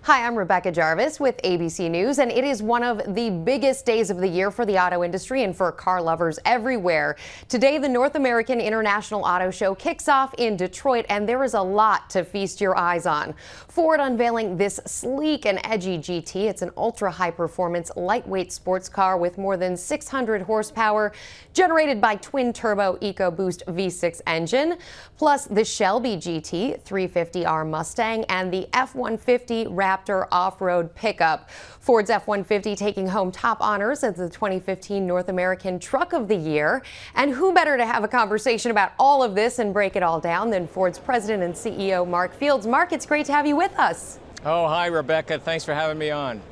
Hi, I'm Rebecca Jarvis with ABC News, and it is one of the biggest days of the year for the auto industry and for car lovers everywhere. Today, the North American International Auto Show kicks off in Detroit, and there is a lot to feast your eyes on. Ford unveiling this sleek and edgy GT. It's an ultra high-performance, lightweight sports car with more than 600 horsepower, generated by twin-turbo EcoBoost V6 engine, plus the Shelby GT 350R Mustang and the F-150 Raptor off-road pickup. Ford's F-150 taking home top honors as the 2015 North American Truck of the Year. And who better to have a conversation about all of this and break it all down than Ford's president and CEO, Mark Fields. Mark, it's great to have you with us. Oh, hi, Rebecca. Thanks for having me on.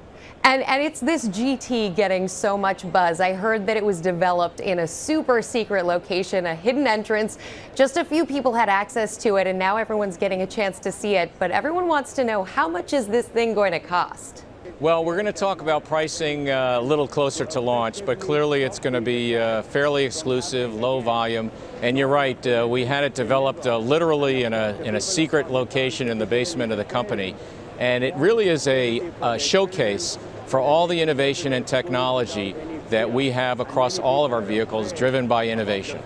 And it's this GT getting so much buzz. I heard that it was developed in a super secret location, a hidden entrance. Just a few people had access to it, and now everyone's getting a chance to see it. But everyone wants to know, how much is this thing going to cost? Well, we're going to talk about pricing a little closer to launch, but clearly it's going to be fairly exclusive, low volume. And you're right, we had it developed literally in a secret location in the basement of the company. And it really is a showcase for all the innovation and technology that we have across all of our vehicles, driven by innovation.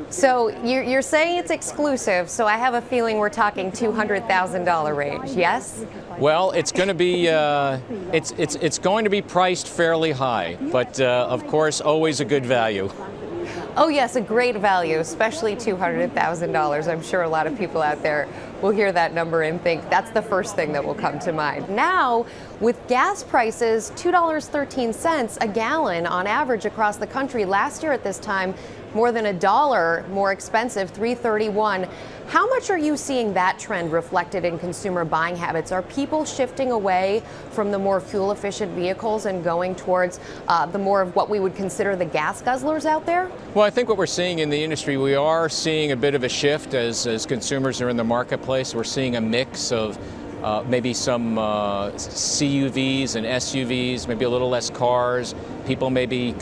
So you're saying it's exclusive, so I have a feeling we're talking $200,000 range, yes? Well, it's going to be it's going to be priced fairly high, but of course, always a good value. Oh yes, a great value, especially $200,000. I'm sure a lot of people out there will hear that number and think that's the first thing that will come to mind. Now, with gas prices, $2.13 a gallon on average across the country. Last year at this time, more than $1 more expensive, $3.31. How much are you seeing that trend reflected in consumer buying habits? Are people shifting away from the more fuel-efficient vehicles and going towards the more of what we would consider the gas guzzlers out there? Well, I think what we're seeing in the industry, we are seeing a bit of a shift as consumers are in the marketplace. We're seeing a mix of maybe some CUVs and SUVs, maybe a little less cars. People may be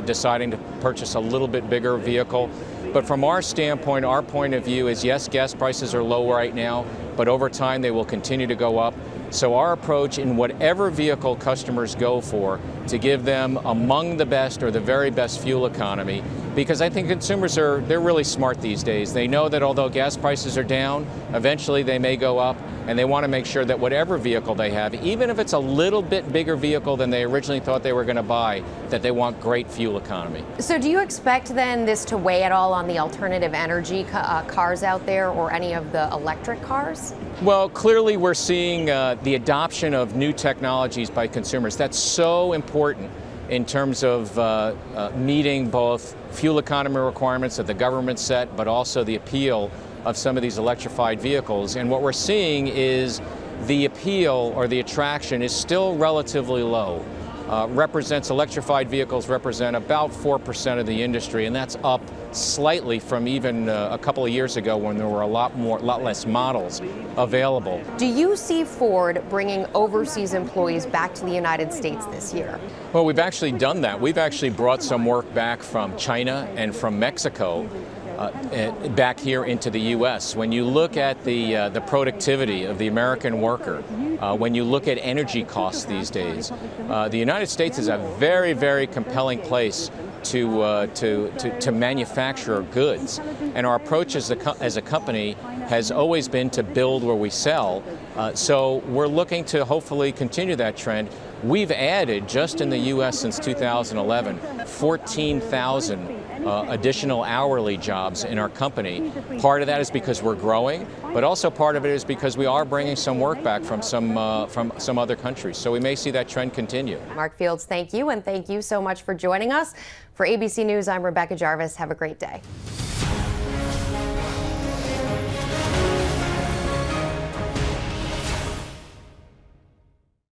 deciding to purchase a little bit bigger vehicle. But from our standpoint, our point of view is, yes, gas prices are low right now, but over time they will continue to go up. So our approach in whatever vehicle customers go for, to give them among the best or the very best fuel economy, because I think consumers they're really smart these days. They know that although gas prices are down, eventually they may go up, and they want to make sure that whatever vehicle they have, even if it's a little bit bigger vehicle than they originally thought they were going to buy, that they want great fuel economy. So do you expect then this to weigh at all on the alternative energy cars out there or any of the electric cars? Well, clearly we're seeing the adoption of new technologies by consumers. That's so important in terms of meeting both fuel economy requirements that the government set, but also the appeal of some of these electrified vehicles. And what we're seeing is the appeal or the attraction is still relatively low. Electrified vehicles represent about 4% of the industry, and that's up slightly from even a couple of years ago when there were a lot less models available. Do you see Ford bringing overseas employees back to the United States this year? Well, we've actually done that. We've actually brought some work back from China and from Mexico back here into the U.S. When you look at the productivity of the American worker, when you look at energy costs these days, the United States is a very, very compelling place to manufacture goods. And our approach as a company has always been to build where we sell. So we're looking to hopefully continue that trend. We've added, just in the U.S. since 2011, 14,000 additional hourly jobs in our company. Part of that is because we're growing, but also part of it is because we are bringing some work back from some other countries. So we may see that trend continue. Mark Fields, thank you, and thank you so much for joining us. For ABC News, I'm Rebecca Jarvis. Have a great day.